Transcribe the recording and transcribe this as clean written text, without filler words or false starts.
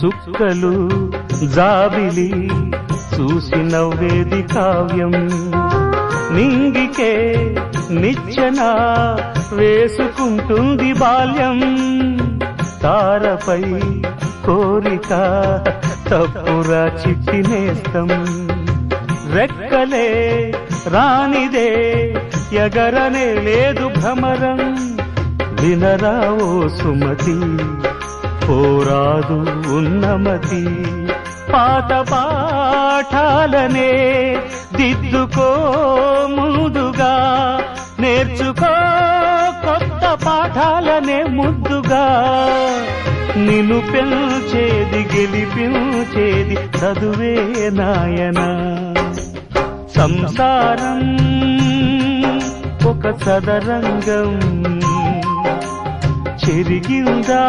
చుక్కలు జాబిలి చూసి నవ్వేది కావ్యం నింగికే నిచ్చెన వేసుకుంటుంది బాల్యం తారపై కోరిక తప్పురా చిట్టినేస్తం రెక్కలే రానిదే ఎగరనే లేదు భ్రమరం వినరా ఓ సుమతి పోరాదు ఉన్నమతి పాత పాఠాలనే దిద్దుకో ముందుగా నేర్చుకో కొత్త పాఠాలనే ముద్దుగా నిన్ను పెంచేది గెలిపించేది చదువే నాయనా సంసారం ఒక చదరంగం చెరిగిందా